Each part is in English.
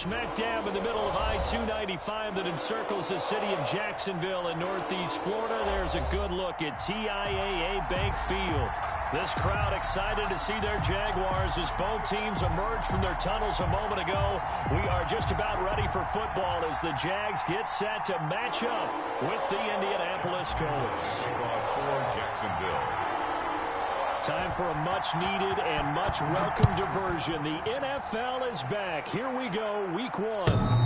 Smack dab in the middle of I-295 that encircles the city of Jacksonville in northeast Florida. There's a good look at TIAA Bank Field. This crowd excited to see their Jaguars as both teams emerge from their tunnels a moment ago. We are just about ready for football as the Jags get set to match up with the Indianapolis Colts. For Jacksonville. Time for a much-needed and much-welcome diversion. The NFL is back. Here we go, Week 1.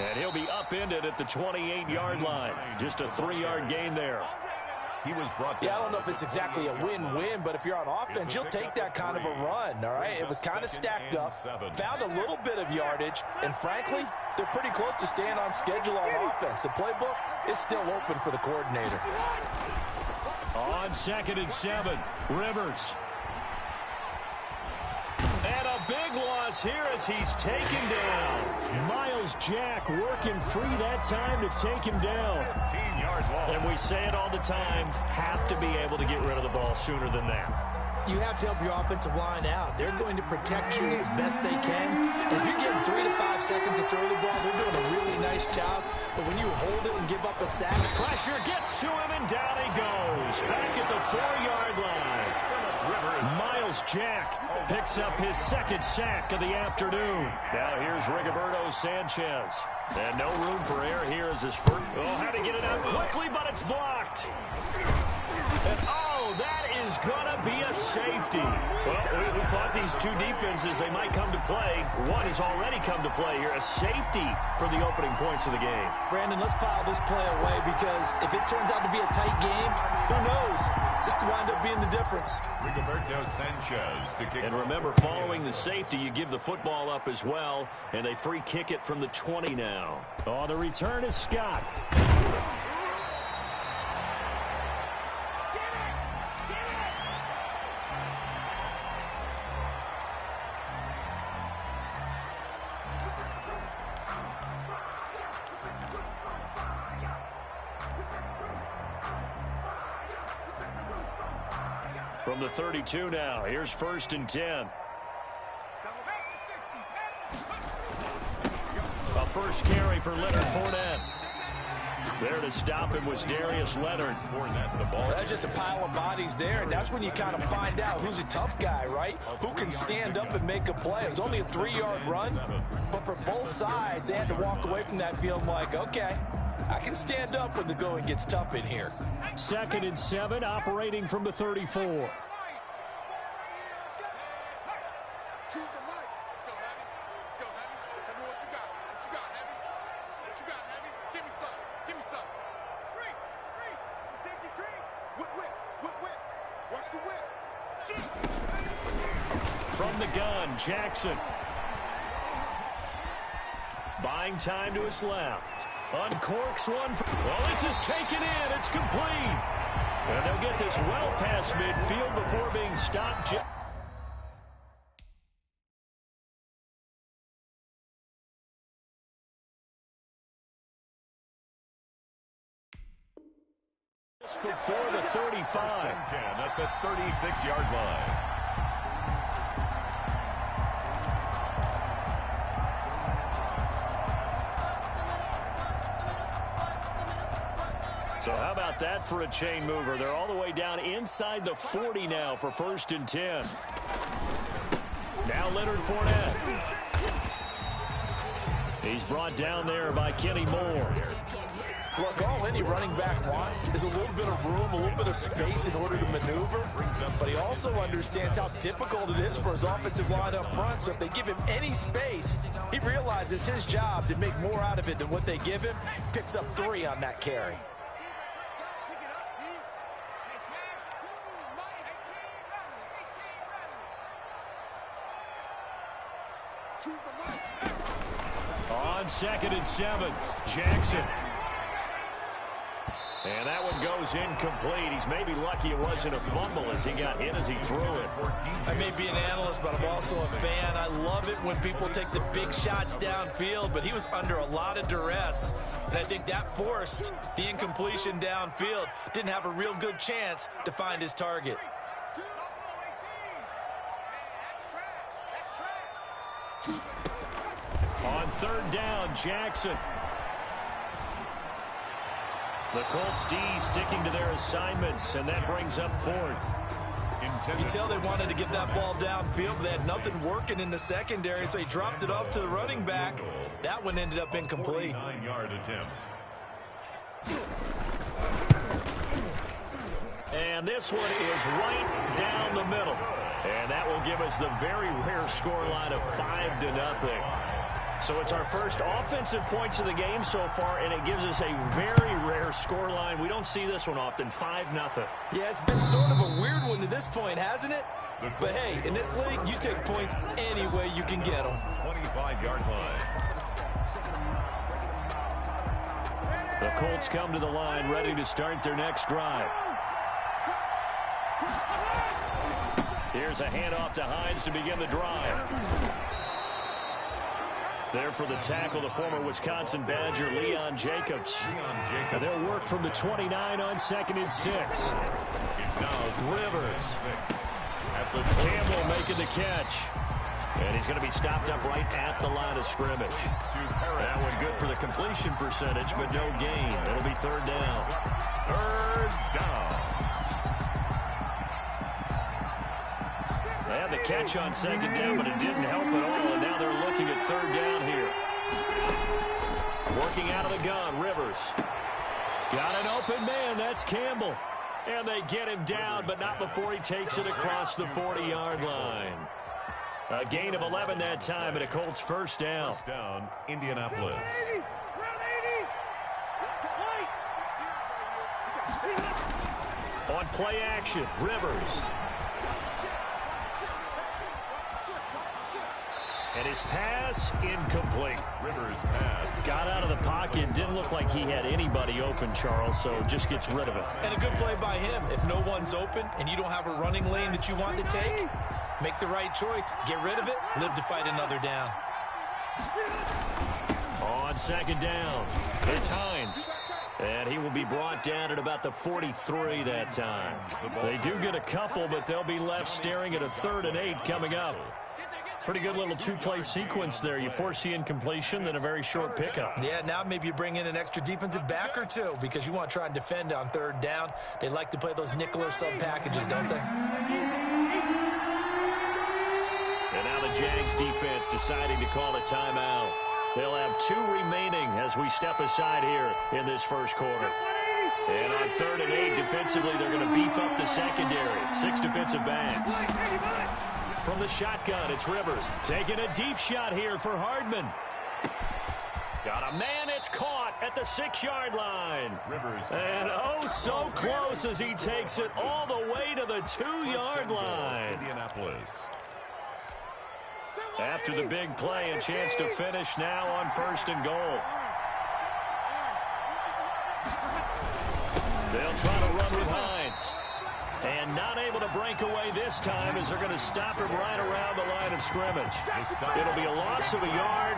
And he'll be upended at the 28-yard line. Just a 3-yard gain there. He was brought down. Yeah, I don't know if it's exactly a win-win, but if you're on offense, you'll take that kind of a run, all right? It was kind of stacked up, found a little bit of yardage, and frankly, they're pretty close to staying on schedule on offense. The playbook is still open for the coordinator. On 2nd and 7, Rivers. And a big loss here as he's taken down. Myles Jack working free that time to take him down. 15 yards long. And we say it all the time, have to be able to get rid of the ball sooner than that. You have to help your offensive line out. They're going to protect you as best they can. And if you're getting 3 to 5 seconds to throw the ball, they're doing a really nice job. But when you hold it and give up a sack, pressure gets to him, and down he goes. Back at the 4-yard line. Myles Jack picks up his 2nd sack of the afternoon. Now here's Rigoberto Sanchez. And no room for error here as his first. Oh, had to get it out quickly, but it's blocked. And oh, that is going to be a safety. Well, we thought these two defenses, they might come to play. One has already come to play here. A safety for the opening points of the game. Brandon, let's file this play away because if it turns out to be a tight game, who knows? This could wind up being the difference. Rigoberto Sanchez to kick. And remember, following the safety, you give the football up as well, and they free kick it from the 20 now. Oh, the return is Scott. From the 32 now, here's 1st and 10. A first carry for Leonard Fournette. There to stop him was Darius Leonard. That's just a pile of bodies there, and that's when you kind of find out who's a tough guy, right? Who can stand up and make a play. It was only a 3-yard run, but for both sides, they had to walk away from that feeling like, okay, I can stand up when the going gets tough in here. 2nd and 7, operating from the 34. From the gun, Jackson. Buying time to his left. Uncorks one. Well, this is taken in. It's complete. And they'll get this well past midfield before being stopped. Just before the 35. 10 at the 36-yard line. So how about that for a chain mover? They're all the way down inside the 40 now for 1st and 10. Now Leonard Fournette. He's brought down there by Kenny Moore. Look, all any running back wants is a little bit of room, a little bit of space in order to maneuver. But he also understands how difficult it is for his offensive line up front. So if they give him any space, he realizes his job to make more out of it than what they give him. Picks up 3 on that carry. On 2nd and 7, Jackson. And that one goes incomplete. He's maybe lucky it wasn't a fumble as he got hit as he threw it. I may be an analyst, but I'm also a fan. I love it when people take the big shots downfield, but he was under a lot of duress. And I think that forced the incompletion downfield. Didn't have a real good chance to find his target. On 3rd down, Jackson. The Colts D sticking to their assignments, and that brings up 4th. You can tell they wanted to get that ball downfield, but they had nothing working in the secondary, so he dropped it off to the running back. That one ended up incomplete. 49-yard attempt. And this one is right down the middle. And that will give us the very rare scoreline of 5-0. So it's our first offensive points of the game so far, and it gives us a very rare scoreline. We don't see this one often, 5-0. Yeah, it's been sort of a weird one to this point, hasn't it? But hey, in this league, you take points any way you can get them. 25-yard line. The Colts come to the line, ready to start their next drive. Here's a handoff to Hines to begin the drive. There for the tackle, the former Wisconsin Badger, Leon Jacobs. And they'll work from the 29 on 2nd and 6. Rivers. Campbell making the catch. And he's going to be stopped up right at the line of scrimmage. That one good for the completion percentage, but no gain. It'll be 3rd down. 3rd down. They had the catch on 2nd down, but it didn't help at all, and now they're looking at 3rd down here. Working out of the gun, Rivers. Got an open man, that's Campbell. And they get him down, but not before he takes it across the 40-yard line. A gain of 11 that time, and a Colts 1st down. 1st down, Indianapolis. On play action, Rivers. And his pass incomplete. Rivers pass. Got out of the pocket. Didn't look like he had anybody open, Charles, so just gets rid of it. And a good play by him. If no one's open and you don't have a running lane that you want to take, make the right choice. Get rid of it. Live to fight another down. On 2nd down, it's Hines. And he will be brought down at about the 43 that time. They do get a couple, but they'll be left staring at a 3rd and 8 coming up. Pretty good little 2-play sequence there. You force the incompletion, then a very short pickup. Yeah, now maybe you bring in an extra defensive back or two because you want to try and defend on 3rd down. They like to play those nickel or sub packages, don't they? And now the Jags defense deciding to call a timeout. They'll have 2 remaining as we step aside here in this 1st quarter. And on 3rd and 8, defensively, they're going to beef up the secondary. 6 defensive backs. From the shotgun, it's Rivers. Taking a deep shot here for Hardman. Got a man, it's caught at the 6-yard line. Rivers. And oh, so close as he takes it all the way to the 2-yard line. Indianapolis. After the big play, a chance to finish now on 1st and goal. They'll try to run with Hines. And not able to break away this time as they're going to stop him right around the line of scrimmage. It'll be a loss of a yard,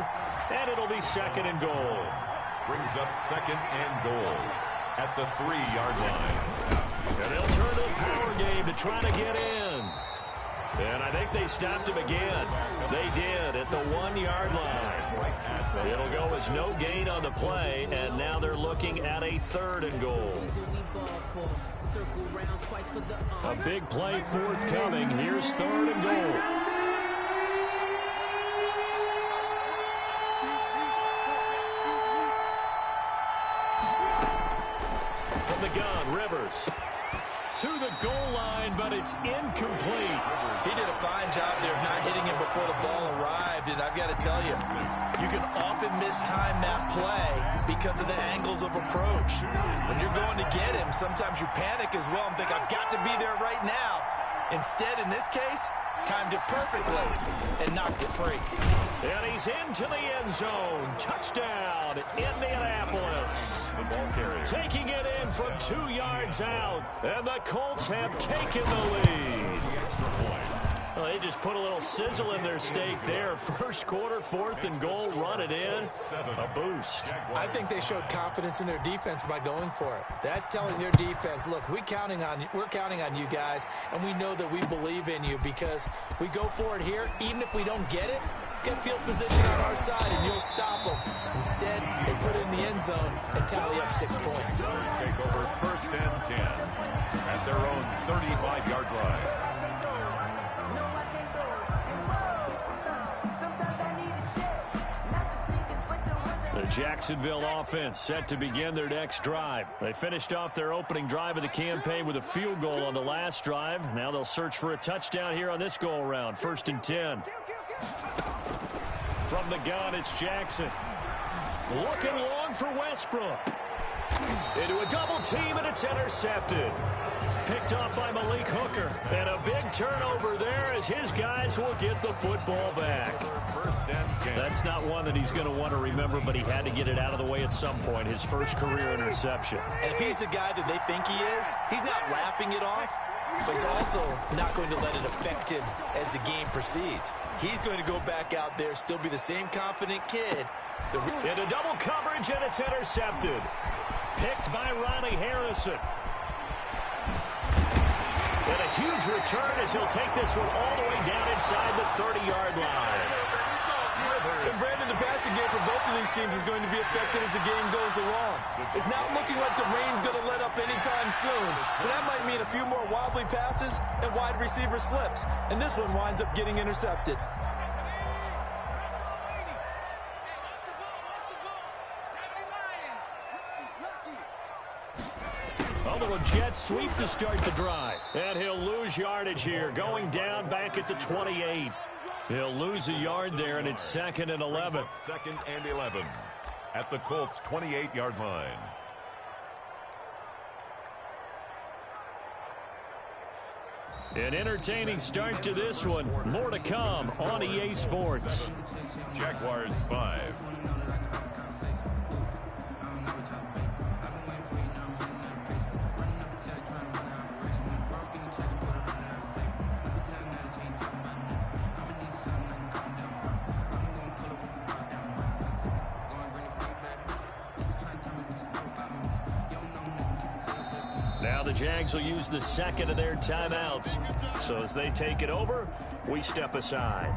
and it'll be 2nd and goal. Brings up 2nd and goal at the 3-yard line. And they'll turn to a power game to try to get in. And I think they stopped him again. They did at the 1-yard line. It'll go as no gain on the play, and now they're looking at a 3rd and goal. A big play forthcoming. Here's 3rd and goal. It's incomplete. He did a fine job there of not hitting him before the ball arrived, and I've got to tell you, you can often mistime that play because of the angles of approach. When you're going to get him, sometimes you panic as well and think, I've got to be there right now. Instead, in this case, timed it perfectly and knocked it free. And he's into the end zone. Touchdown, Indianapolis. The ball carrier. Taking it in from 2 yards out. And the Colts have taken the lead. Well, they just put a little sizzle in their steak there. First quarter, 4th and goal, run it in. A boost. I think they showed confidence in their defense by going for it. That's telling their defense, look, we're counting on you guys, and we know that we believe in you because we go for it here. Even if we don't get it, get field position on our side, and you'll stop them. Instead, they put it in the end zone and tally up 6 points. Take over 1st and 10 at their own 35-yard line. The Jacksonville offense set to begin their next drive. They finished off their opening drive of the campaign with a field goal on the last drive. Now they'll search for a touchdown here on this go-around. 1st and 10. From the gun, it's Jackson. Looking long for Westbrook. Into a double team, and it's intercepted. Picked off by Malik Hooker. And a big turnover there as his guys will get the football back. 1st and 10. That's not one that he's going to want to remember, but he had to get it out of the way at some point. His first career interception. And if he's the guy that they think he is, he's not laughing it off, but he's also not going to let it affect him as the game proceeds. He's going to go back out there, still be the same confident kid. Into double coverage, and it's intercepted. Picked by Ronnie Harrison. And a huge return as he'll take this one all the way down inside the 30-yard line. And Brandon, the passing game for both of these teams is going to be affected as the game goes along. It's not looking like the rain's going to let up anytime soon. So that might mean a few more wobbly passes and wide receiver slips. And this one winds up getting intercepted. A little jet sweep to start the drive. And he'll lose yardage here, going down back at the 28. He'll lose a yard there, and it's 2nd and 11. 2nd and 11 at the Colts' 28-yard line. An entertaining start to this one. More to come on EA Sports. Jaguars 5. Now the Jags will use the 2nd of their timeouts. So as they take it over, we step aside.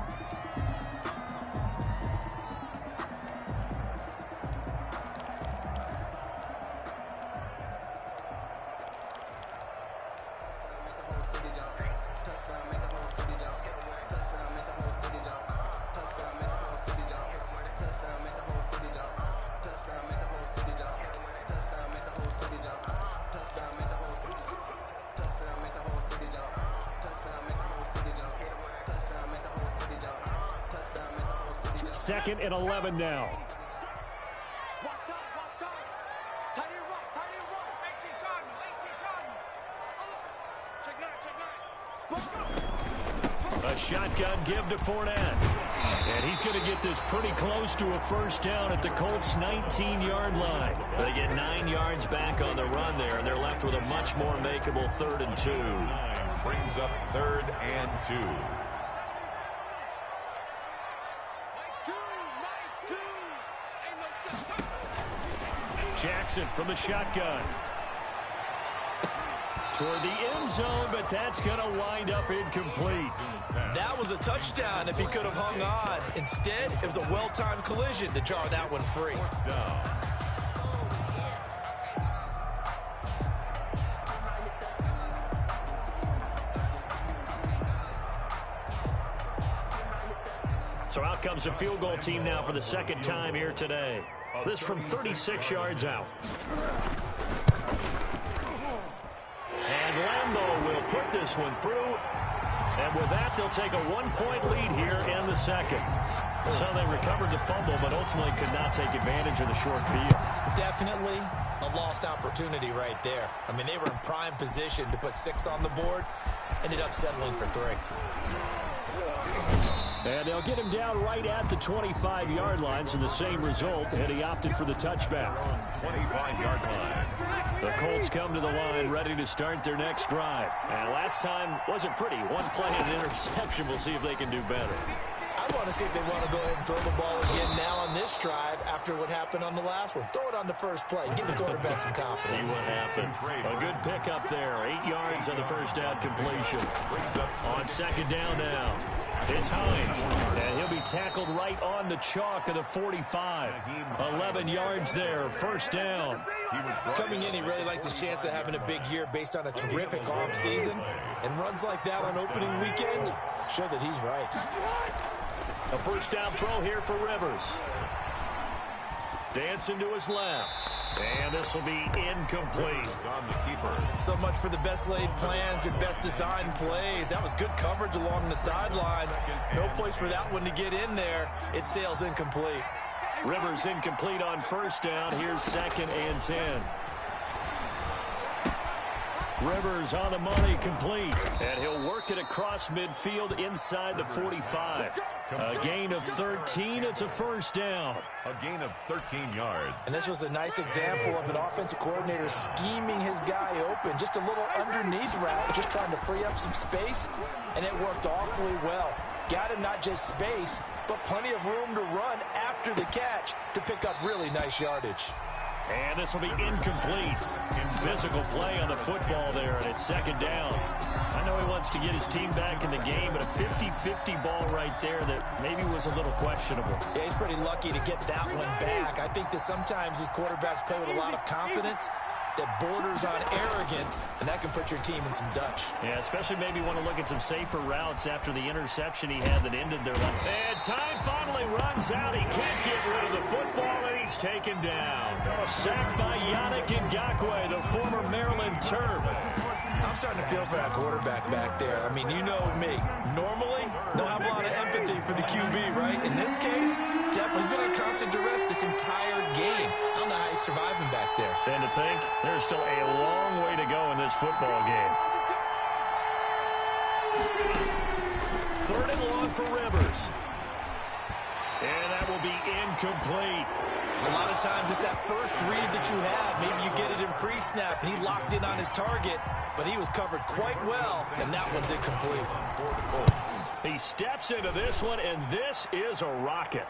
Second and 11 now. A shotgun give to Fournette. And he's going to get this pretty close to a first down at the Colts' 19-yard line. They get 9 yards back on the run there, and they're left with a much more makeable 3rd and 2. Brings up 3rd and 2. Jackson from the shotgun. Toward the end zone, but that's going to wind up incomplete. That was a touchdown if he could have hung on. Instead, it was a well-timed collision to jar that one free. So out comes a field goal team now for the 2nd time here today. This from 36 yards out. And Lambeau will put this one through. And with that, they'll take a one-point lead here in the second. So they recovered the fumble, but ultimately could not take advantage of the short field. Definitely a lost opportunity right there. I mean, they were in prime position to put 6 on the board. Ended up settling for 3. And they'll get him down right at the 25-yard line, so the same result, and he opted for the touchback. 25-yard line. The Colts come to the line, ready to start their next drive. And last time wasn't pretty. One play and an interception. We'll see if they can do better. I want to see if they want to go ahead and throw the ball again now on this drive after what happened on the last one. Throw it on the first play. Give the quarterback some confidence. See what happens. A good pickup there. 8 yards on the first down completion. On second down now. It's Hines, and he'll be tackled right on the chalk of the 45. 11 yards there, first down. Coming in, he really liked his chance of having a big year based on a terrific offseason. And runs like that on opening weekend show that he's right. A first down throw here for Rivers. Dancing to his left. And this will be incomplete. So much for the best laid plans and best designed plays. That was good coverage along the sidelines. No place for that one to get in there. It sails incomplete. Rivers incomplete on first down. Here's 2nd and 10. Rivers on the money, complete. And he'll work it across midfield inside the 45. A gain of 13. It's a first down. A gain of 13 yards. And this was a nice example of an offensive coordinator scheming his guy open. Just a little underneath route, just trying to free up some space. And it worked awfully well. Got him not just space, but plenty of room to run after the catch to pick up really nice yardage. And this will be incomplete. Physical play on the football there, and it's 2nd down. I know he wants to get his team back in the game, but a 50-50 ball right there that maybe was a little questionable. Yeah, he's pretty lucky to get that one back. I think that sometimes these quarterbacks play with a lot of confidence that borders on arrogance, and that can put your team in some Dutch. Yeah, especially maybe want to look at some safer routes after the interception he had that ended their life. And time finally runs out. He can't get rid of the football, and he's taken down. Sacked by Yannick Ngakoue, the former Maryland Terp. I'm starting to feel for that quarterback back there. I mean, you know me. Normally, don't have a lot of empathy for the QB, right? In this case, definitely he's been on constant duress this entire game. I don't know how he's surviving back there. And to think, there's still a long way to go in this football game. 3rd and long for Rivers. And that will be incomplete. A lot of times it's that first read that you have. Maybe you get it in pre-snap, and he locked in on his target, but he was covered quite well, and that one's incomplete. He steps into this one, and this is a rocket.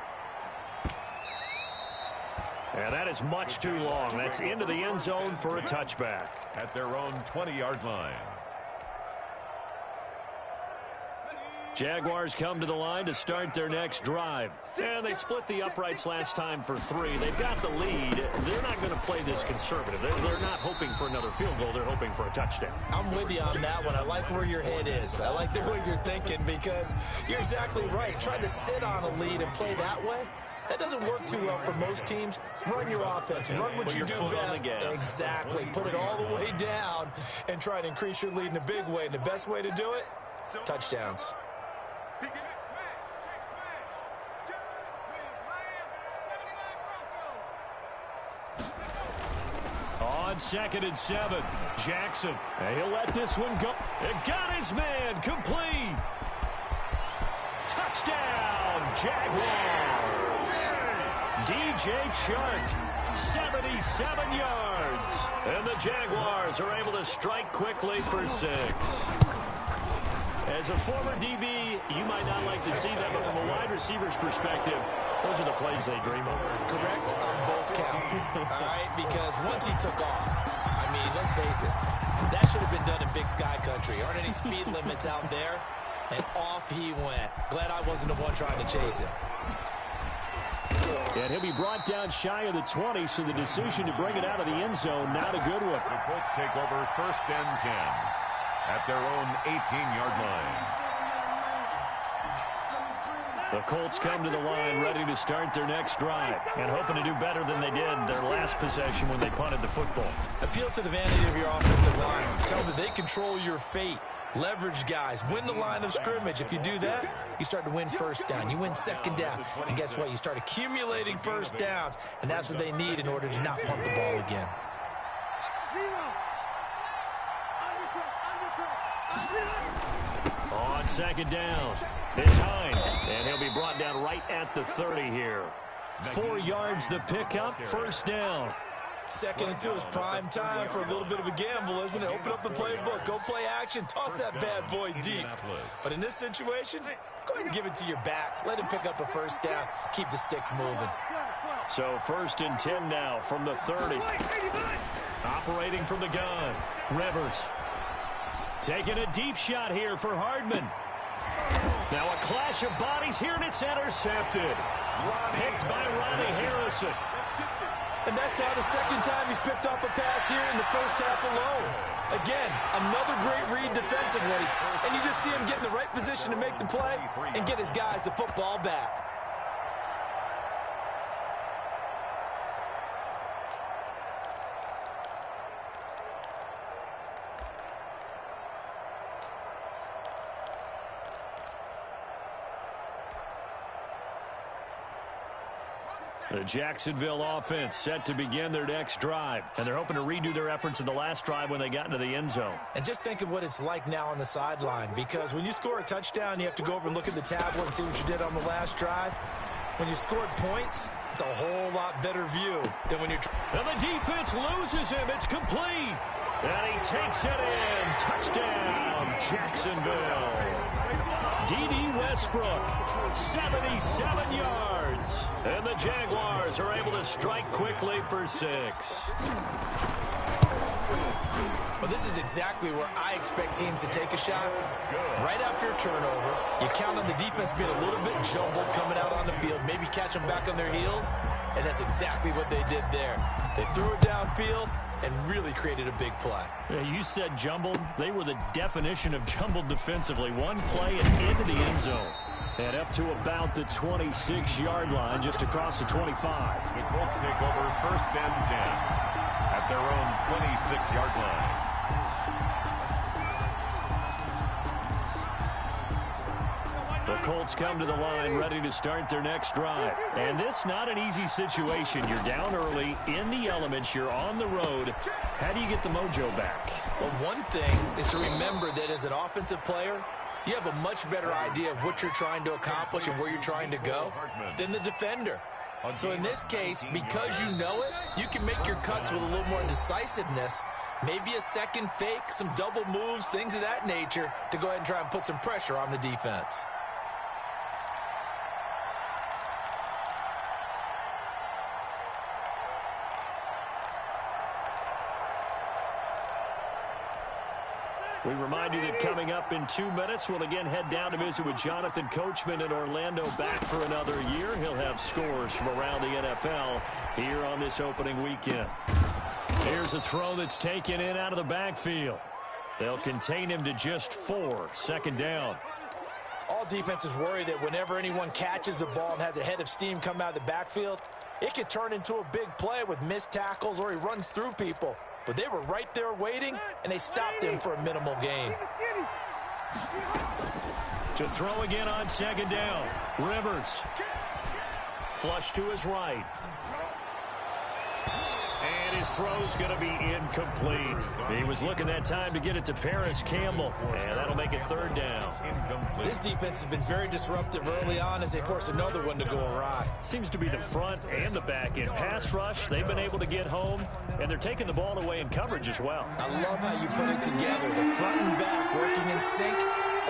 And that is much too long. That's into the end zone for a touchback. At their own 20-yard line. Jaguars come to the line to start their next drive. And they split the uprights last time for 3. They've got the lead. They're not going to play this conservative. They're not hoping for another field goal. They're hoping for a touchdown. I'm with you on that one. I like where your head is. I like the way you're thinking because you're exactly right. Trying to sit on a lead and play that way, that doesn't work too well for most teams. Run your offense. Run what you do best. Exactly. Put it all the way down and try to increase your lead in a big way. And the best way to do it, touchdowns. On 2nd and 7, Jackson. And he'll let this one go. It got his man complete. Touchdown, Jaguars. DJ Chark, 77 yards. And the Jaguars are able to strike quickly for 6. As a former DB, you might not like to see that, but from a wide receiver's perspective, those are the plays they dream of. Correct on both counts, all right? Because once he took off, I mean, let's face it, that should have been done in Big Sky Country. Aren't any speed limits out there? And off he went. Glad I wasn't the one trying to chase him. And he'll be brought down shy of the 20, so the decision to bring it out of the end zone, not a good one. The Colts take over 1st and 10 at their own 18-yard line. The Colts come to the line ready to start their next drive and hoping to do better than they did their last possession when they punted the football. Appeal to the vanity of your offensive line. Tell them that they control your fate. Leverage guys. Win the line of scrimmage. If you do that, you start to win first down. You win second down. And guess what? You start accumulating first downs. And that's what they need in order to not punt the ball again. On second down, it's Hines, and he'll be brought down right at the 30 here. 4 yards the pickup, first down. Second and 2 is prime time for a little bit of a gamble, isn't it? Open up the playbook, go play action, toss that bad boy deep. But in this situation, go ahead and give it to your back. Let him pick up a first down. Keep the sticks moving. So first and 10 now from the 30. Operating from the gun, Rivers. Taking a deep shot here for Hardman. Now a clash of bodies here, and it's intercepted. Picked by Ronnie Harrison. And that's now the second time he's picked off a pass here in the first half alone. Again, another great read defensively, and you just see him get in the right position to make the play and get his guys the football back. The Jacksonville offense set to begin their next drive, and they're hoping to redo their efforts in the last drive when they got into the end zone. And just think of what it's like now on the sideline, because when you score a touchdown, you have to go over and look at the tablet and see what you did on the last drive. When you scored points, it's a whole lot better view than when you're... And the defense loses him. It's complete. And he takes it in. Touchdown, Jacksonville. D.D. Westbrook, 77 yards. And the Jaguars are able to strike quickly for 6. Well, this is exactly where I expect teams to take a shot. Right after a turnover, you count on the defense being a little bit jumbled coming out on the field, maybe catch them back on their heels, and that's exactly what they did there. They threw it downfield and really created a big play. Yeah, you said jumbled. They were the definition of jumbled defensively. One play and into the end zone. And up to about the 26-yard line, just across the 25. The Colts take over first and 10 at their own 26-yard line. The Colts come to the line ready to start their next drive. And this not an easy situation. You're down early, in the elements, you're on the road. How do you get the mojo back? Well, one thing is to remember that as an offensive player, you have a much better idea of what you're trying to accomplish and where you're trying to go than the defender. So in this case, because you know it, you can make your cuts with a little more decisiveness, maybe a second fake, some double moves, things of that nature, to go ahead and try and put some pressure on the defense. We remind you that coming up in 2 minutes, we'll again head down to visit with Jonathan Coachman in Orlando, back for another year. He'll have scores from around the NFL here on this opening weekend. Here's a throw that's taken in out of the backfield. They'll contain him to just 4, second down. All defenses worry that whenever anyone catches the ball and has a head of steam come out of the backfield, it could turn into a big play with missed tackles or he runs through people. But they were right there waiting, and they stopped him for a minimal gain. To throw again on second down. Rivers. Flush to his right. And his throw's going to be incomplete. He was looking that time to get it to Paris Campbell, and that'll make it third down. This defense has been very disruptive early on as they force another one to go awry. Seems to be the front and the back end. Pass rush, they've been able to get home, and they're taking the ball away in coverage as well. I love how you put it together. The front and back working in sync,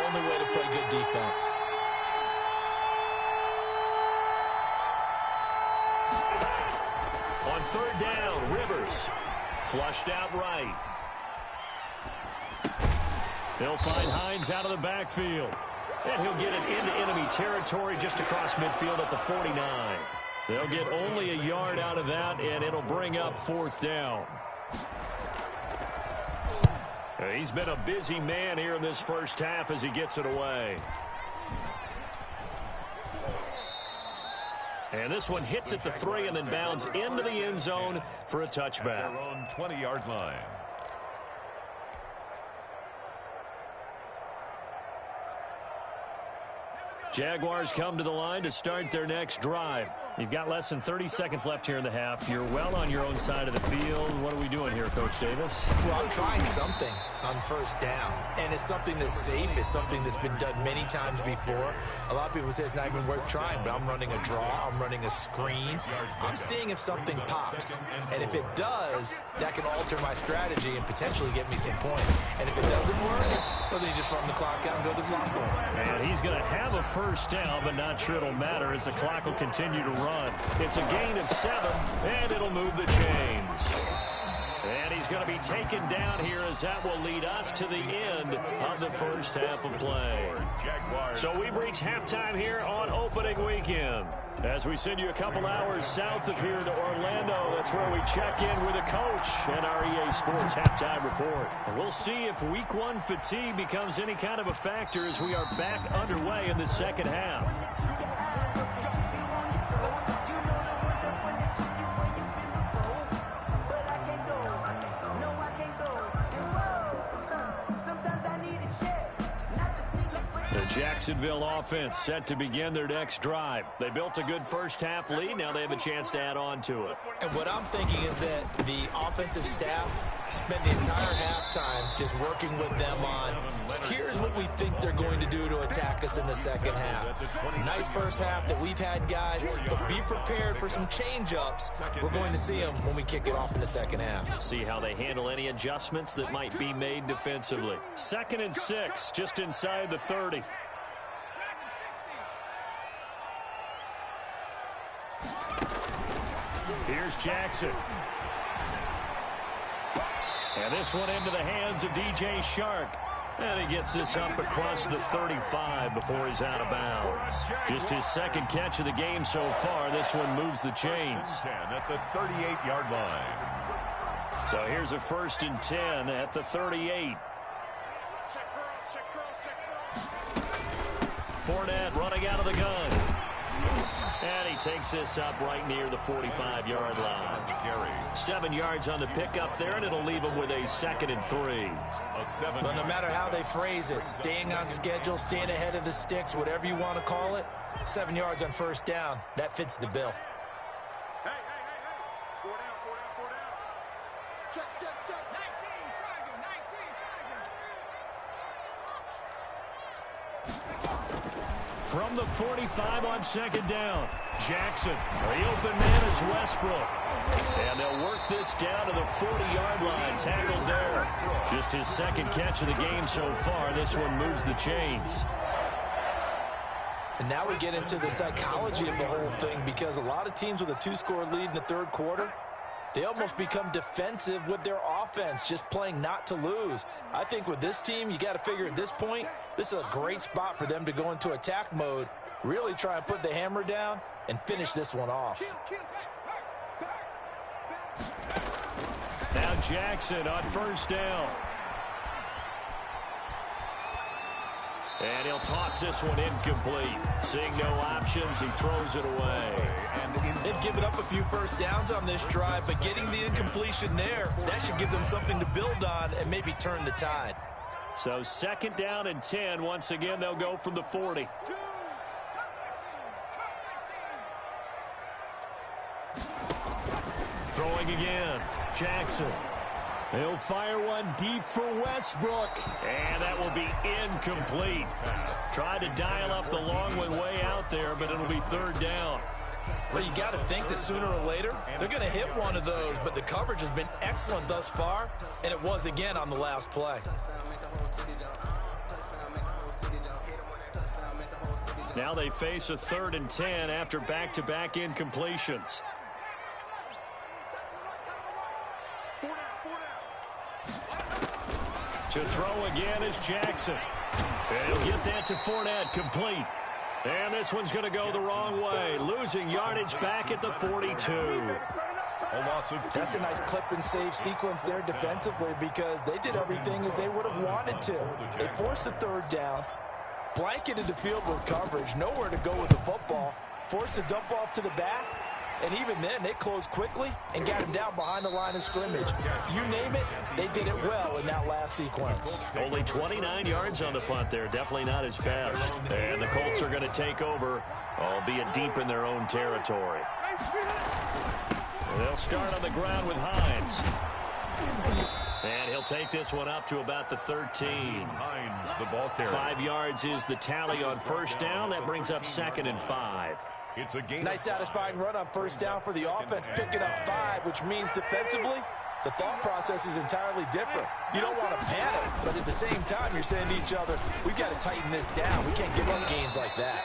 only way to play good defense. On third down, Rivers flushed out right. They'll find Hines out of the backfield. And he'll get it into enemy territory just across midfield at the 49. They'll get only a yard out of that, and it'll bring up fourth down. He's been a busy man here in this first half as he gets it away. And this one hits at the 3 and then bounds into the end zone for a touchback. Their own 20-yard line. Jaguars come to the line to start their next drive. You've got less than 30 seconds left here in the half. You're well on your own side of the field. What are we doing here, Coach Davis? Well, I'm trying something on first down, and it's something that's safe. It's something that's been done many times before. A lot of people say it's not even worth trying, but I'm running a draw. I'm running a screen. I'm seeing if something pops, and if it does, that can alter my strategy and potentially get me some points. And if it doesn't work, well, then you just run the clock out and go to the long ball. And he's going to have a first down, but not sure it'll matter as the clock will continue to run. It's a gain of 7, and it'll move the chains. And he's going to be taken down here as that will lead us to the end of the first half of play. So we've reached halftime here on opening weekend. As we send you a couple hours south of here to Orlando, that's where we check in with a coach and our EA Sports halftime report. And we'll see if week 1 fatigue becomes any kind of a factor as we are back underway in the second half. The Jacksonville offense set to begin their next drive. They built a good first half lead. Now they have a chance to add on to it. And what I'm thinking is that the offensive staff spent the entire halftime just working with them on, here's what we think they're going to do to attack us in the second half. Nice first half that we've had, guys, but be prepared for some change-ups. We're going to see them when we kick it off in the second half. See how they handle any adjustments that might be made defensively. 2nd and 6, just inside the 30. Here's Jackson. And this one into the hands of DJ Shark. And he gets this up across the 35 before he's out of bounds. Just his second catch of the game so far. This one moves the chains. At the 38-yard line. So here's a 1st and 10 at the 38. Fournette running out of the gun. And he takes this up right near the 45-yard line. 7 yards on the pickup there, and it'll leave him with a 2nd and 3. But no matter how they phrase it, staying on schedule, staying ahead of the sticks, whatever you want to call it, 7 yards on first down, that fits the bill. Hey. 4 down. Check. 19, triangle, 19, triangle. From the 45 on 2nd down, Jackson. The open man is Westbrook. And they'll work this down to the 40-yard line, tackled there. Just his 2nd catch of the game so far. This one moves the chains. And now we get into the psychology of the whole thing, because a lot of teams with a 2-score lead in the 3rd quarter, they almost become defensive with their offense, just playing not to lose. I think with this team, you got to figure at this point, this is a great spot for them to go into attack mode, really try and put the hammer down and finish this one off. Now Jackson on 1st down. And he'll toss this one incomplete. Seeing no options, he throws it away. They've given up a few first downs on this drive, but getting the incompletion there, that should give them something to build on and maybe turn the tide. So 2nd down and 10. Once again, they'll go from the 40. Throwing again. Jackson. He'll fire one deep for Westbrook. And that will be incomplete. Tried to dial up the long one way out there, but it'll be 3rd down. Well, you got to think that sooner or later, they're going to hit one of those, but the coverage has been excellent thus far, and it was again on the last play. Now they face a 3rd and 10 after back-to-back incompletions. To throw again is Jackson. And he'll get that to Fournette, complete. And this one's going to go the wrong way, losing yardage back at the 42. That's a nice clip and save sequence there defensively, because they did everything as they would have wanted to. They forced the 3rd down, blanketed the field with coverage, nowhere to go with the football, forced to dump off to the back. And even then, they closed quickly and got him down behind the line of scrimmage. You name it, they did it well in that last sequence. Only 29 yards on the punt there. Definitely not his best. And the Colts are going to take over, albeit deep in their own territory. They'll start on the ground with Hines. And he'll take this one up to about the 13. Hines, the ball carrier. 5 yards is the tally on first down. That brings up 2nd and 5. It's a gain. Nice satisfying run on first down for the offense, picking up 5, which means defensively, the thought process is entirely different. You don't want to panic, but at the same time, you're saying to each other, we've got to tighten this down. We can't give up gains like that.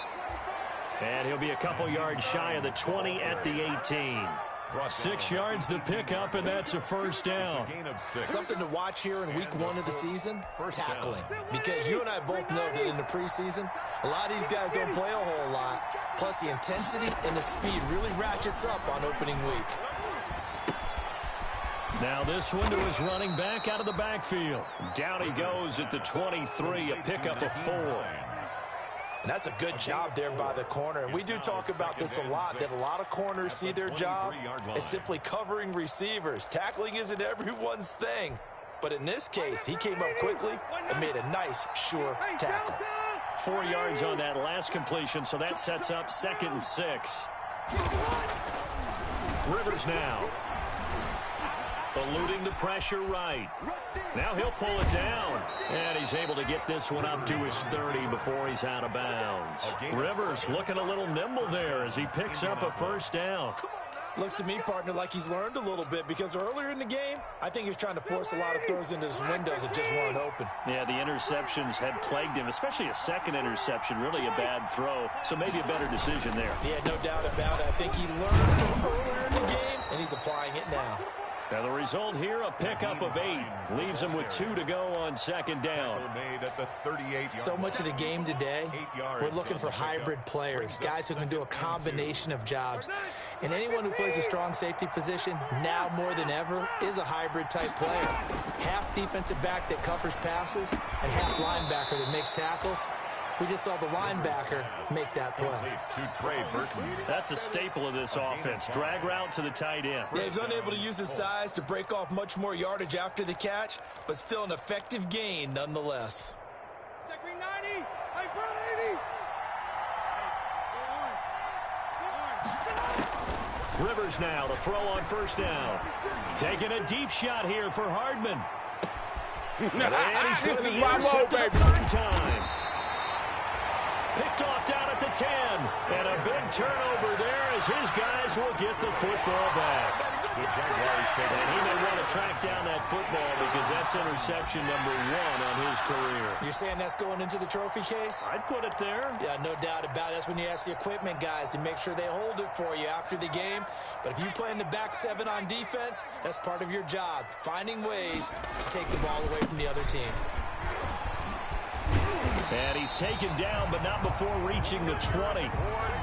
And he'll be a couple yards shy of the 20 at the 18. 6 yards the pickup, and that's a first down. Something to watch here in week 1 of the season, tackling. Because you and I both know that in the preseason, a lot of these guys don't play a whole lot. Plus, the intensity and the speed really ratchets up on opening week. Now this one to his running back out of the backfield. Down he goes at the 23, a pickup of 4. And that's a good job there by the corner. And we do talk about this a lot, that a lot of corners see their job as simply covering receivers. Tackling isn't everyone's thing. But in this case, he came up quickly and made a nice, sure tackle. 4 yards on that last completion, so that sets up 2nd and 6. Rivers now. Eluding the pressure right. Now he'll pull it down. And he's able to get this one up to his 30 before he's out of bounds. Rivers looking a little nimble there as he picks up a first down. Looks to me, partner, like he's learned a little bit, because earlier in the game, I think he was trying to force a lot of throws into his windows that just weren't open. Yeah, the interceptions had plagued him, especially a second interception, really a bad throw. So maybe a better decision there. Yeah, no doubt about it. I think he learned from earlier in the game, and he's applying it now. Now the result here, a pickup of 8. Leaves him with 2 to go on 2nd down. So much of the game today, we're looking for hybrid players, guys who can do a combination of jobs. And anyone who plays a strong safety position, now more than ever, is a hybrid type player. Half defensive back that covers passes, and half linebacker that makes tackles. We just saw the linebacker make that play. That's a staple of this offense. Drag route to the tight end. Yeah, he's unable to use his size to break off much more yardage after the catch, but still an effective gain nonetheless. Rivers now to throw on first down. Taking a deep shot here for Hardman. And he's going to be intercepted the 3rd time. Picked off down at the 10. And a big turnover there as his guys will get the football back. And he may want to track down that football because that's interception number 1 on his career. You're saying that's going into the trophy case? I'd put it there. Yeah, no doubt about it. That's when you ask the equipment guys to make sure they hold it for you after the game. But if you play in the back 7 on defense, that's part of your job, finding ways to take the ball away from the other team. And he's taken down, but not before reaching the 20.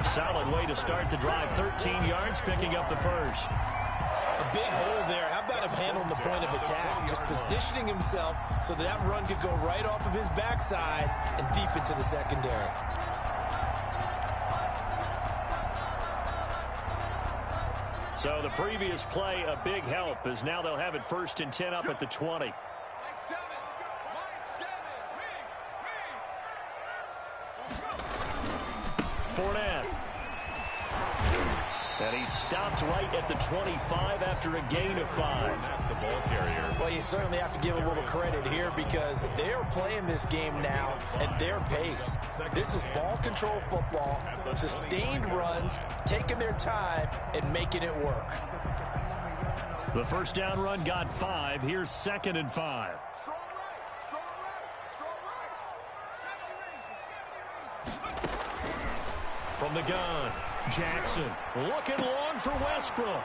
Solid way to start the drive. 13 yards, picking up the first. A big hole there. How about him handling the point of attack? Just positioning himself so that run could go right off of his backside and deep into the secondary. So the previous play, a big help, as now they'll have it 1st and 10 up at the 20. Fournette. And he stopped right at the 25 after a gain of 5. The ball carrier. Well, you certainly have to give a little credit here because they are playing this game now at their pace. This is ball control football, sustained runs, taking their time, and making it work. The first down run got 5. Here's 2nd and 5. From the gun, Jackson looking long for Westbrook.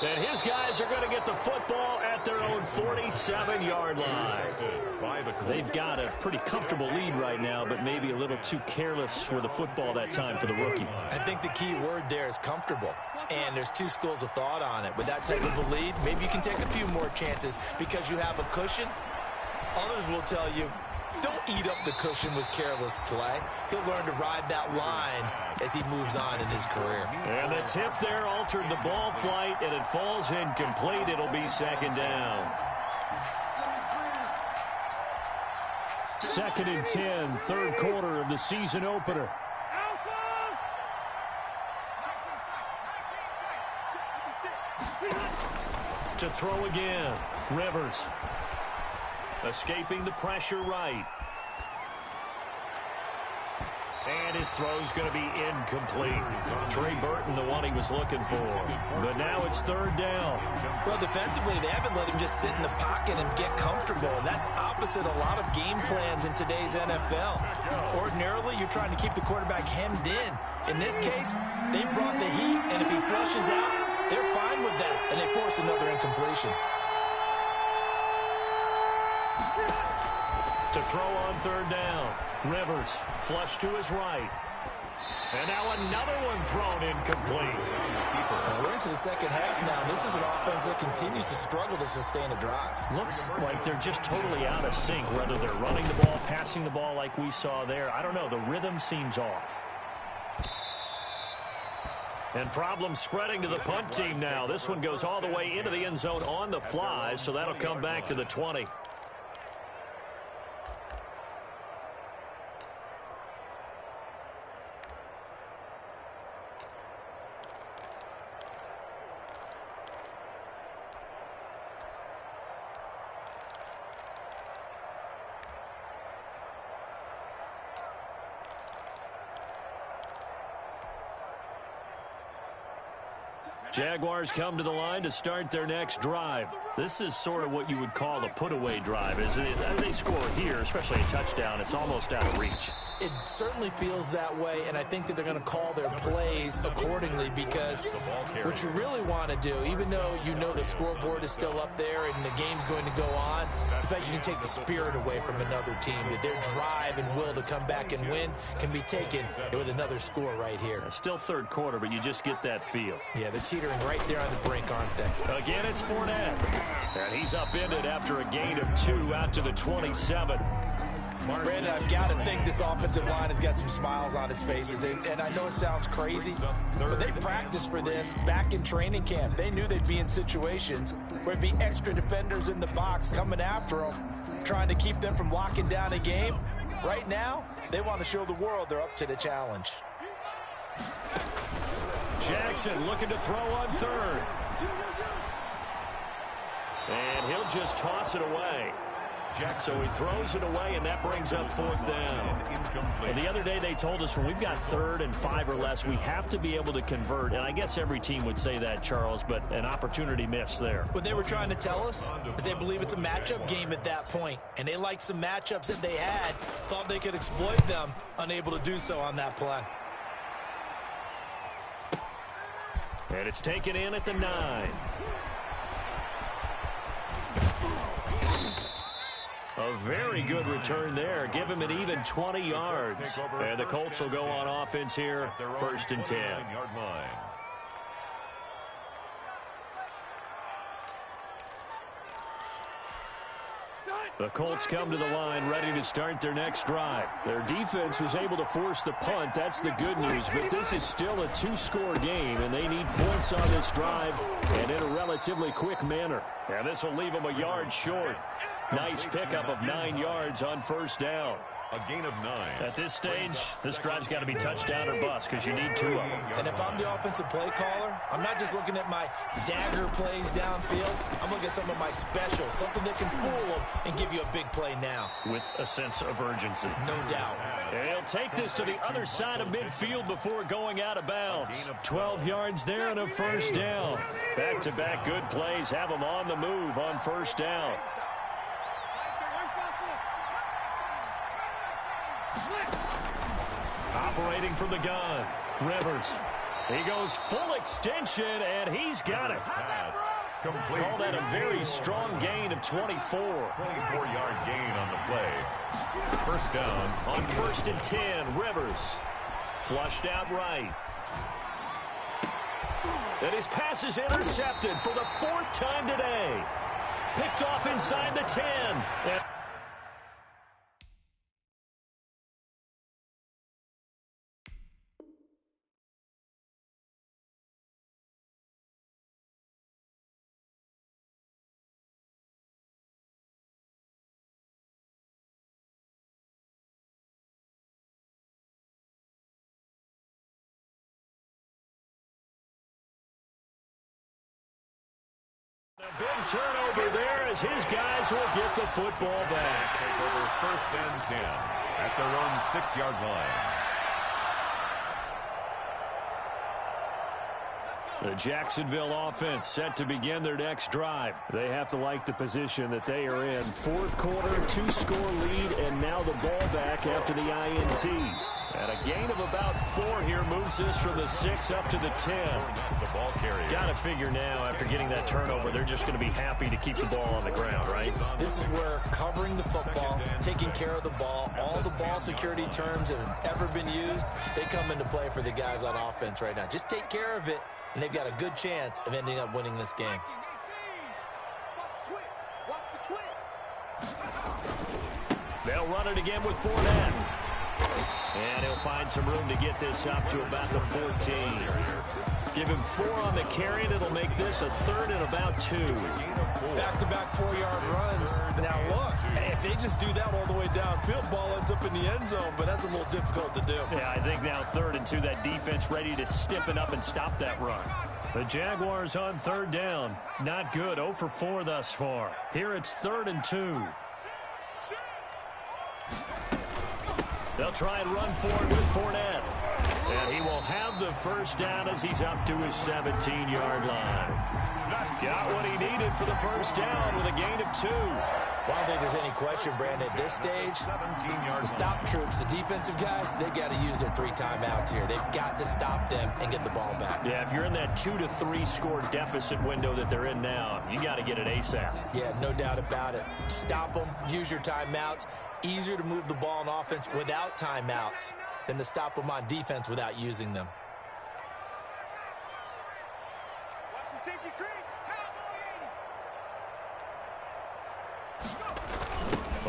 And his guys are going to get the football at their own 47-yard line. They've got a pretty comfortable lead right now, but maybe a little too careless with the football that time for the rookie. I think the key word there is comfortable. And there's 2 schools of thought on it. With that type of a lead, maybe you can take a few more chances because you have a cushion. Others will tell you Don't eat up the cushion with careless play. He'll learn to ride that line as he moves on in his career. And the tip there altered the ball flight, and it falls incomplete. It'll be second down. 2nd and 10, third quarter of the season opener. To throw again, Rivers. Escaping the pressure right. And his throw's going to be incomplete. Trey Burton, the one he was looking for. But now it's 3rd down. Well, defensively, they haven't let him just sit in the pocket and get comfortable. And that's opposite a lot of game plans in today's NFL. Ordinarily, you're trying to keep the quarterback hemmed in. In this case, they brought the heat, and if he flushes out, they're fine with that, and they force another incompletion. To throw on 3rd down. Rivers, flush to his right. And now another one thrown incomplete. We're into the second half now. This is an offense that continues to struggle to sustain a drive. Looks like they're just totally out of sync, whether they're running the ball, passing the ball like we saw there. I don't know. The rhythm seems off. And problems spreading to the punt team now. This one goes all the way into the end zone on the fly, so that'll come back to the 20. Jaguars come to the line to start their next drive. This is sort of what you would call a put-away drive, isn't it? They score here, especially a touchdown. It's almost out of reach. It certainly feels that way, and I think that they're going to call their plays accordingly, because what you really want to do, even though you know the scoreboard is still up there and the game's going to go on, the fact you can take the spirit away from another team, that their drive and will to come back and win can be taken with another score right here. Still 3rd quarter, but you just get that feel. Yeah, they're teetering right there on the brink, aren't they? Again, it's Fournette. And he's upended after a gain of 2 out to the 27. Brandon, I've got to think this offensive line has got some smiles on its faces. And I know it sounds crazy, but they practiced for this back in training camp. They knew they'd be in situations where it'd be extra defenders in the box coming after them, trying to keep them from locking down a game. Right now, they want to show the world they're up to the challenge. Jackson looking to throw on 3rd. And he'll just toss it away. So he throws it away, and that brings up 4th down. And the other day they told us when we've got 3rd and 5 or less, we have to be able to convert. And I guess every team would say that, Charles, but an opportunity missed there. What they were trying to tell us is they believe it's a matchup game at that point. And they liked some matchups that they had, thought they could exploit them, unable to do so on that play. And it's taken in at the 9. A very good return there. Give him an even 20 yards. And the Colts will go on offense here, 1st and 10. The Colts come to the line ready to start their next drive. Their defense was able to force the punt. That's the good news. But this is still a 2-score game, and they need points on this drive and in a relatively quick manner. And this will leave them a yard short. Nice pickup of 9 yards on 1st down. A gain of 9. At this stage, this drive's got to be touchdown or bust because you need 2 of them. And if I'm the offensive play caller, I'm not just looking at my dagger plays downfield. I'm looking at some of my specials, something that can fool them and give you a big play now. With a sense of urgency. No doubt. And he'll take this to the other side of midfield before going out of bounds. 12 yards there and a 1st down. Back-to-back good plays have them on the move on 1st down. Operating from the gun, Rivers. He goes full extension, and he's got it. Pass. Complete. Call that a very strong gain of 24. 24-yard gain on the play. 1st down. On 1st and 10, Rivers. Flushed out right. And his pass is intercepted for the 4th time today. Picked off inside the 10. A big turnover there as his guys will get the football back. Take over 1st and 10 at their own 6-yard line. The Jacksonville offense set to begin their next drive. They have to like the position that they are in. 4th quarter, 2-score lead, and now the ball back after the INT. And a gain of about 4 here moves this from the 6 up to the 10. Got to figure now, after getting that turnover, they're just going to be happy to keep the ball on the ground, right? This is where covering the football, taking care of the ball, all the ball security terms that have ever been used, they come into play for the guys on offense right now. Just take care of it, and they've got a good chance of ending up winning this game. They'll run it again with Fournette. And he'll find some room to get this up to about the 14. Give him 4 on the carry, and it'll make this a 3rd and about 2. Back-to-back 4-yard runs. Now, look, if they just do that all the way downfield, ball ends up in the end zone, but that's a little difficult to do. Yeah, I think now 3rd and 2, that defense ready to stiffen up and stop that run. The Jaguars on 3rd down. Not good, 0 for 4 thus far. Here it's 3rd and 2. They'll try and run for it with Fournette. And he will have the 1st down as he's up to his 17-yard line. Got what he needed for the 1st down with a gain of 2. Well, I don't think there's any question, Brandon, at this stage, the stop troops, the defensive guys, they got to use their 3 timeouts here. They've got to stop them and get the ball back. Yeah, if you're in that 2 to 3 score deficit window that they're in now, you got to get it ASAP. Yeah, no doubt about it. Stop them, use your timeouts. Easier to move the ball on offense without timeouts than to stop them on defense without using them. Watch the safety creep.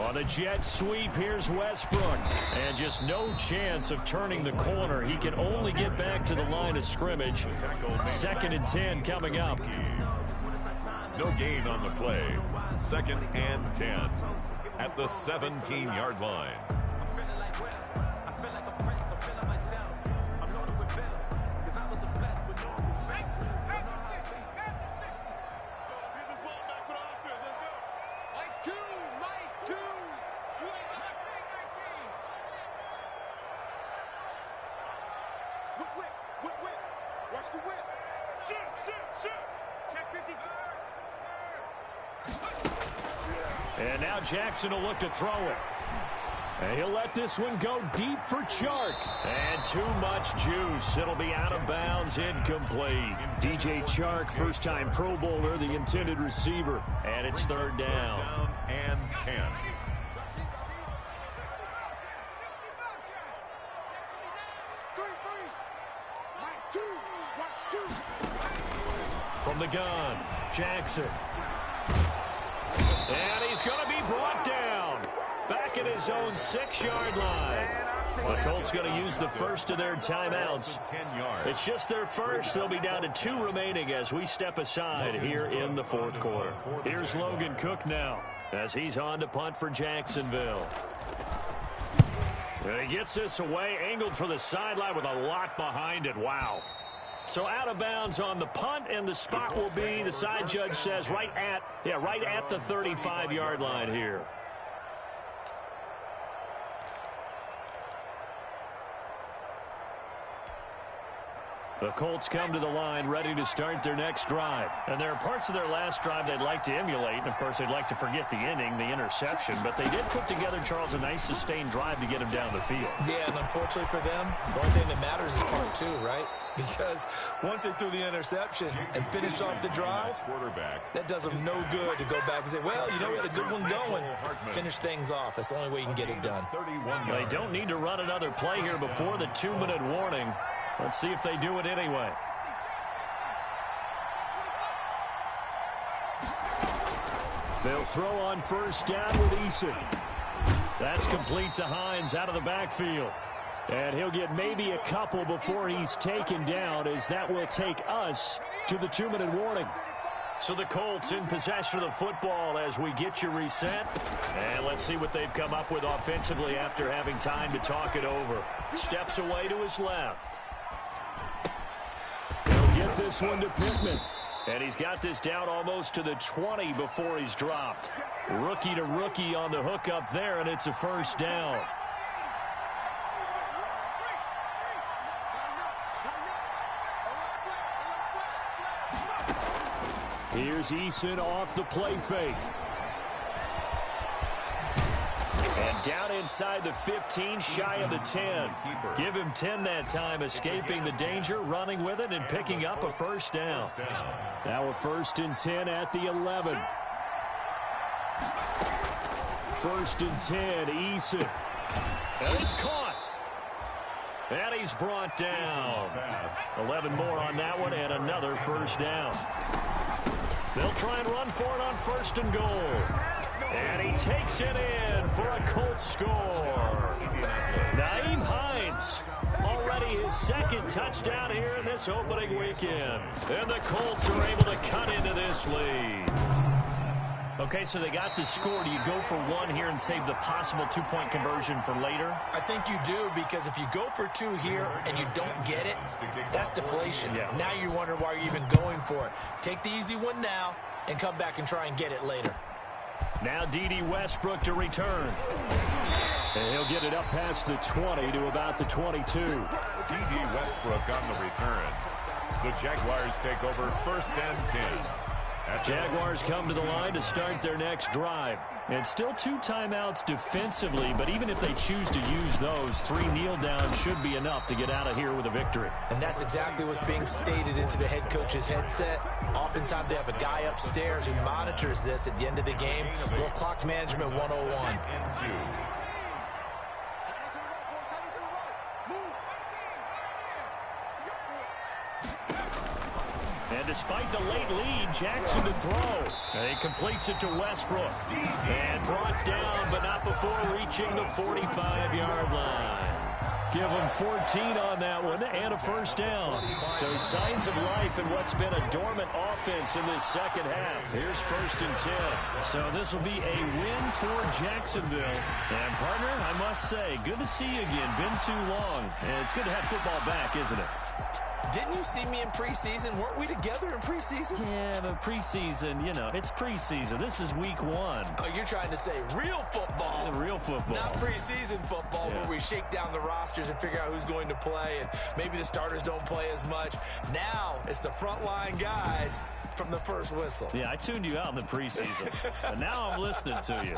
On a jet sweep, here's Westbrook. And just no chance of turning the corner. He can only get back to the line of scrimmage. 2nd and 10 coming up. No gain on the play. 2nd and 10 at the 17-yard line. Watch the whip. Shoot. Check 52. And now Jackson will look to throw it. And he'll let this one go deep for Chark. And too much juice. It'll be out of bounds, incomplete. DJ Chark, first-time Pro Bowler, the intended receiver. And it's 3rd down. Down and 10. From the gun, Jackson. And he's going to be brought down. Back at his own 6-yard line. The Colts going to use the first of their timeouts. It's just their first. They'll be down to 2 remaining as we step aside here in the 4th quarter. Here's Logan Cook now as he's on to punt for Jacksonville. And he gets this away, angled for the sideline with a lot behind it. Wow. So out of bounds on the punt, and the spot will be, the side judge says, right at the 35-yard line here. The Colts come to the line ready to start their next drive. And there are parts of their last drive they'd like to emulate. And, of course, they'd like to forget the inning, the interception. But they did put together, Charles, a nice sustained drive to get him down the field. Yeah, and unfortunately for them, the only thing that matters is part 2, right? Because once they threw the interception and finished off the drive, that does them no good to go back and say, well, you know, we had a good one going. Finish things off. That's the only way you can get it done. They don't need to run another play here before the 2-minute warning. Let's see if they do it anyway. They'll throw on first down with Eason. That's complete to Hines out of the backfield. And he'll get maybe a couple before he's taken down, as that will take us to the 2-minute warning. So the Colts in possession of the football as we get you reset. And let's see what they've come up with offensively after having time to talk it over. Steps away to his left. He'll get this one to Pittman. And he's got this down almost to the 20 before he's dropped. Rookie to rookie on the hook up there, and it's a first down. Here's Eason off the play fake. And down inside the 15, shy of the 10. Give him 10 that time, escaping the danger, running with it, and picking up a first down. Now a 1st and 10 at the 11. 1st and 10, Eason. And it's caught. And he's brought down. 11 more on that one, and another first down. They'll try and run for it on 1st and goal. And he takes it in for a Colts score. Nyheim Hines, already his 2nd touchdown here in this opening weekend. And the Colts are able to cut into this lead. Okay, so they got the score. Do you go for 1 here and save the possible 2-point conversion for later? I think you do, because if you go for 2 here and you don't get it, that's deflation. Yeah. Now you're wondering why you're even going for it. Take the easy one now and come back and try and get it later. Now D.D. Westbrook to return. And he'll get it up past the 20 to about the 22. D.D. Westbrook on the return. The Jaguars take over 1st and 10. Jaguars come to the line to start their next drive. And still 2 timeouts defensively, but even if they choose to use those, 3 kneel downs should be enough to get out of here with a victory. And that's exactly what's being stated into the head coach's headset. Oftentimes they have a guy upstairs who monitors this at the end of the game. Little clock management 101. And despite the late lead, Jackson to throw. And he completes it to Westbrook. And brought down, but not before reaching the 45-yard line. Give him 14 on that one and a first down. So signs of life in what's been a dormant offense in this second half. Here's 1st and 10. So this will be a win for Jacksonville. And partner, I must say, good to see you again. Been too long. And it's good to have football back, isn't it? Didn't you see me in preseason? Weren't we together in preseason? Yeah, but preseason, you know, it's preseason. This is week 1. Oh, you're trying to say real football. Yeah, real football. Not preseason football, where we shake down the rosters and figure out who's going to play, and maybe the starters don't play as much. Now it's the frontline guys from the first whistle. Yeah, I tuned you out in the preseason, but now I'm listening to you.